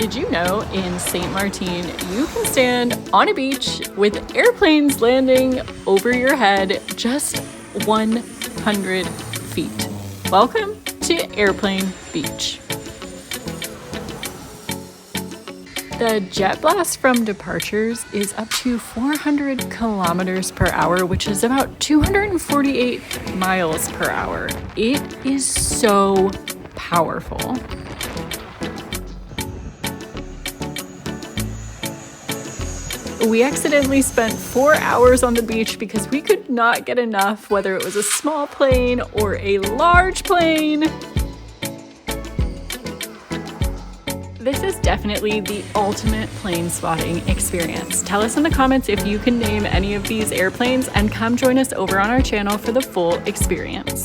Did you know in St. Maarten you can stand on a beach with airplanes landing over your head just 100 feet? Welcome to Airplane Beach. The jet blast from departures is up to 400 kilometers per hour, which is about 248 miles per hour. It is so powerful. We accidentally spent 4 hours on the beach because we could not get enough, whether it was a small plane or a large plane. This is definitely the ultimate plane spotting experience. Tell us in the comments if you can name any of these airplanes and come join us over on our channel for the full experience.